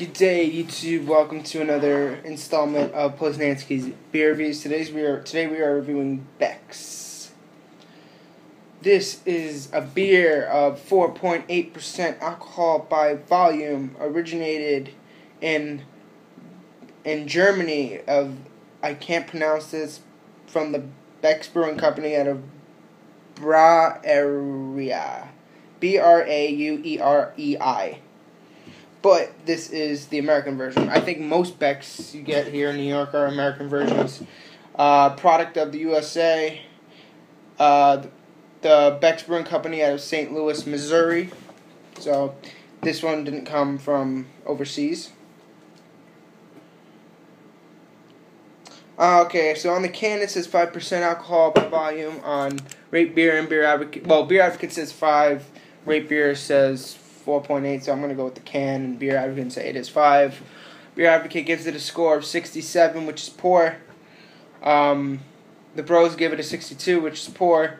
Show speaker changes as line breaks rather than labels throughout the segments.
Good day, YouTube. Welcome to another installment of Poznansky's beer reviews. Today we are reviewing Beck's. This is a beer of 4.8% alcohol by volume, originated in Germany. I can't pronounce this, from the Beck's Brewing Company out of Brauerei, Brauerei. But this is the American version. I think most Becks you get here in New York are American versions. Product of the USA. The Beck's Brewing Company out of St. Louis, Missouri. So this one didn't come from overseas. Okay, so on the can it says 5% alcohol by volume. On Rate Beer and Beer Advocate, well, Beer Advocate says 5. Rate Beer says 4.8, so I'm going to go with the can, and Beer Advocate and say it is 5. Beer Advocate gives it a score of 67, which is poor. The Bros give it a 62, which is poor.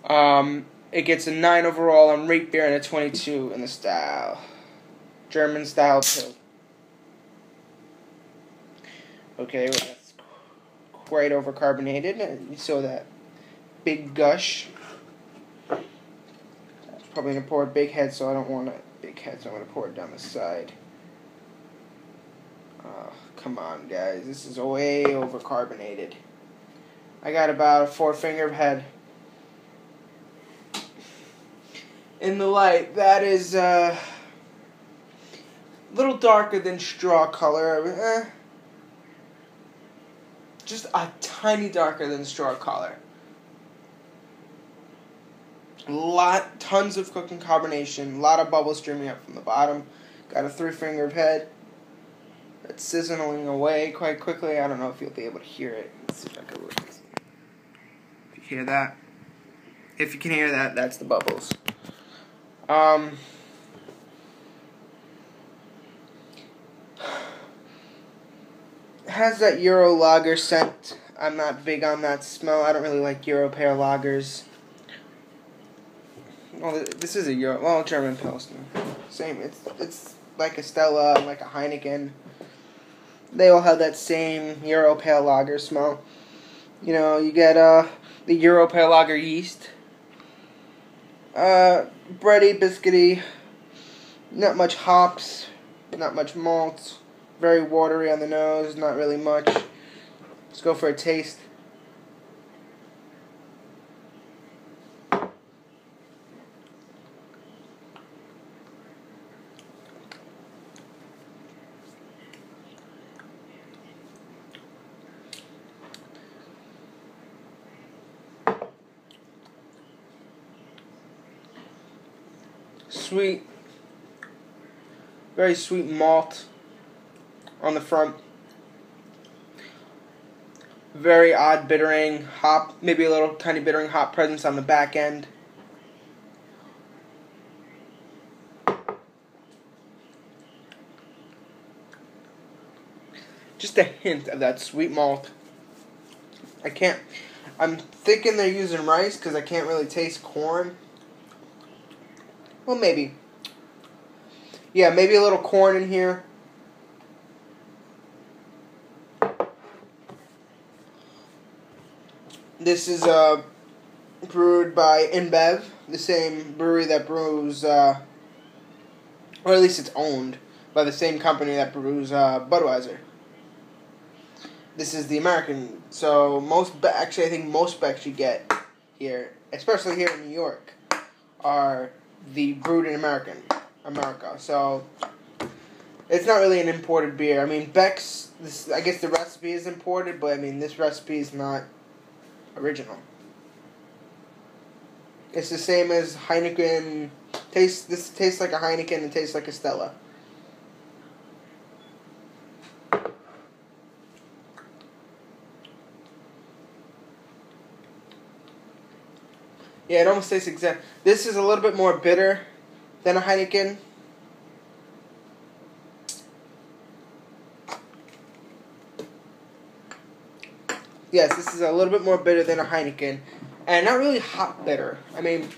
It gets a 9 overall on Rate Beer and a 22 in the style. German style too. Okay, well, that's quite overcarbonated. You saw that big gush. Probably going to pour a big head, so I don't want a big head, so I'm going to pour it down the side. Oh, come on, guys. This is way overcarbonated. I got about a 4-finger head. In the light, that is a little darker than straw color. Just a tiny darker than straw color. Tons of cooking carbonation, a lot of bubbles streaming up from the bottom. Got a 3-finger head. It's sizzling away quite quickly. I don't know if you'll be able to hear it. Let's see if I can look. If you hear that, if you can hear that, that's the bubbles. It has that Euro lager scent. I'm not big on that smell. I don't really like Euro pale lagers. Well, this is a German Pilsner. Same. It's like a Stella and like a Heineken. They all have that same Euro Pale Lager smell. You know, you get the Euro Pale Lager yeast. Bready, biscuity. Not much hops. Not much malt. Very watery on the nose. Not really much. Let's go for a taste. Sweet, very sweet malt on the front. Very odd bittering hop, maybe a little tiny bittering hop presence on the back end. Just a hint of that sweet malt. I'm thinking they're using rice because I can't really taste corn. Well, maybe. Yeah, maybe a little corn in here. This is brewed by InBev, the same brewery that brews, or at least it's owned by the same company that brews Budweiser. This is the American. So actually, I think most Becks you get here, especially here in New York, are the brewed in America. So it's not really an imported beer. I mean, Beck's, I guess the recipe is imported, but I mean, this recipe is not original. It's the same as Heineken. This tastes like a Heineken and tastes like a Stella. Yeah, it almost tastes exact. This is a little bit more bitter than a Heineken. Yes, this is a little bit more bitter than a Heineken. And not really hop bitter. I mean,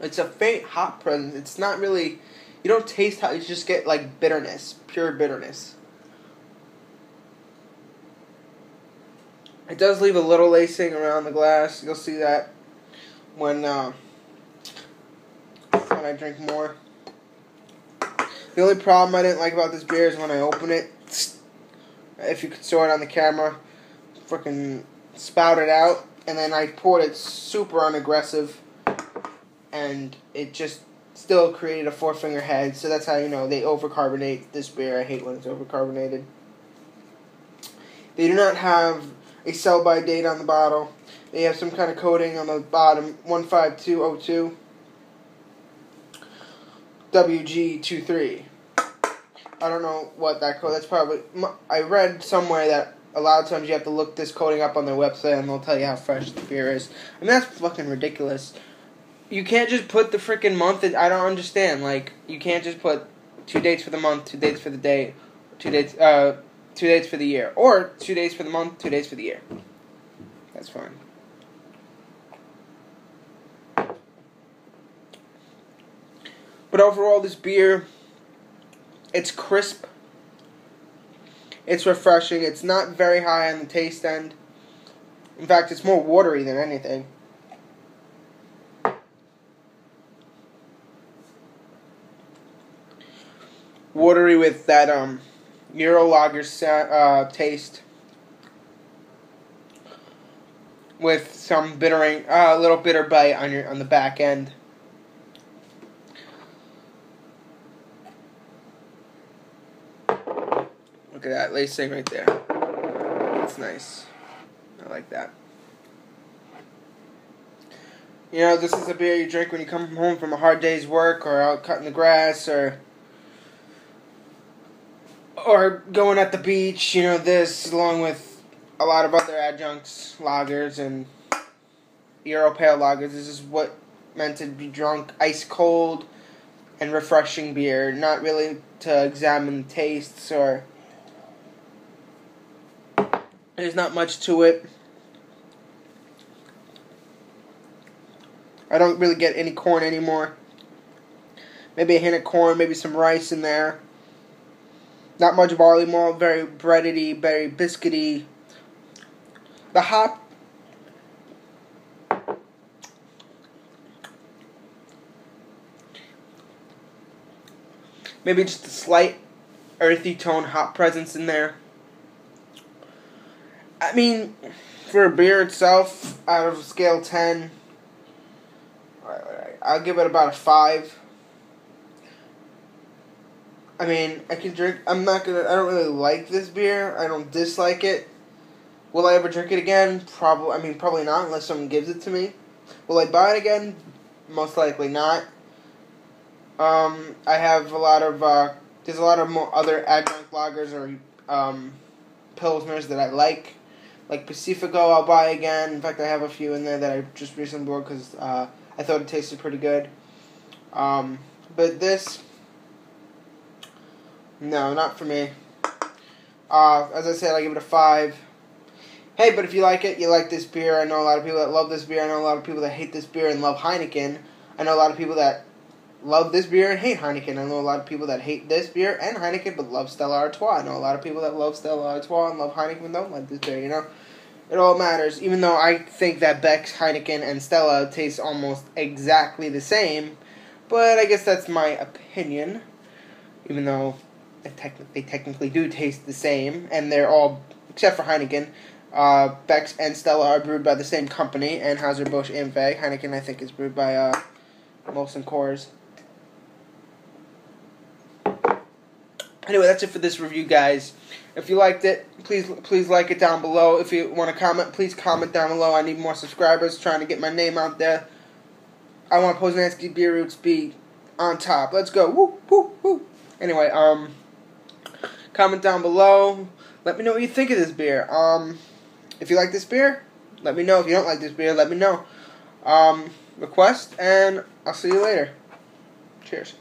it's a faint hop presence. It's not really You don't taste how, you just get like bitterness, pure bitterness. It does leave a little lacing around the glass. You'll see that when I drink more. The only problem I didn't like about this beer is when I open it, if you could saw it on the camera, freaking spouted out, and then I poured it super unaggressive, and it just still created a four-finger head, so that's how you know they overcarbonate this beer. I hate when it's overcarbonated. They do not have a sell-by date on the bottle. They have some kind of coating on the bottom, 15202 WG23. I don't know what that code, that's probably, I read somewhere that a lot of times you have to look this coating up on their website and they'll tell you how fresh the beer is. I mean, that's fucking ridiculous. You can't just put the freaking month in, I don't understand. Like, you can't just put 2 dates for the month, 2 dates for the day, 2 dates for the year. Or 2 days for the month, 2 days for the year. That's fine. But overall, this beer, it's crisp. It's refreshing. It's not very high on the taste end. In fact, it's more watery than anything. Watery with that Euro lager taste. With some bittering, a little bitter bite on the back end. Look at that lacing right there. That's nice. I like that. You know, this is a beer you drink when you come home from a hard day's work, or out cutting the grass, or going at the beach. You know, this, along with a lot of other adjuncts, lagers, and Euro Pale lagers, this is what meant to be drunk ice cold and refreshing beer. Not really to examine tastes or... There's not much to it. I don't really get any corn anymore. Maybe a hint of corn, maybe some rice in there. Not much barley malt, very breadedy, very biscuity. The hop, maybe just a slight earthy tone hop presence in there. I mean, for a beer itself, out of scale 10, I'll give it about a 5. I mean, I can drink, I don't really like this beer. I don't dislike it. Will I ever drink it again? Probably not, unless someone gives it to me. Will I buy it again? Most likely not. I have a lot of, there's a lot of more other adjunct lagers or, pilsners that I like. Like Pacifico, I'll buy again. In fact, I have a few in there that I just recently bought because I thought it tasted pretty good. But this, no, not for me. As I said, I give it a 5. Hey, but if you like it, you like this beer. I know a lot of people that love this beer. I know a lot of people that hate this beer and love Heineken. I know a lot of people that love this beer and hate Heineken. I know a lot of people that hate this beer and Heineken but love Stella Artois. I know a lot of people that love Stella Artois and love Heineken and don't like this beer, you know? It all matters. Even though I think that Beck's, Heineken, and Stella taste almost exactly the same. But I guess that's my opinion. Even though they technically do taste the same. And they're all, except for Heineken, Beck's and Stella are brewed by the same company. Anheuser-Busch InBev. Heineken, I think, is brewed by Molson Coors. Anyway, that's it for this review, guys. If you liked it, please like it down below. If you want to comment, please comment down below. I need more subscribers, trying to get my name out there. I want Poznansky Beer Roots be on top. Let's go. Woo, woo, woo. Anyway, comment down below. Let me know what you think of this beer. If you like this beer, let me know. If you don't like this beer, let me know. Request, and I'll see you later. Cheers.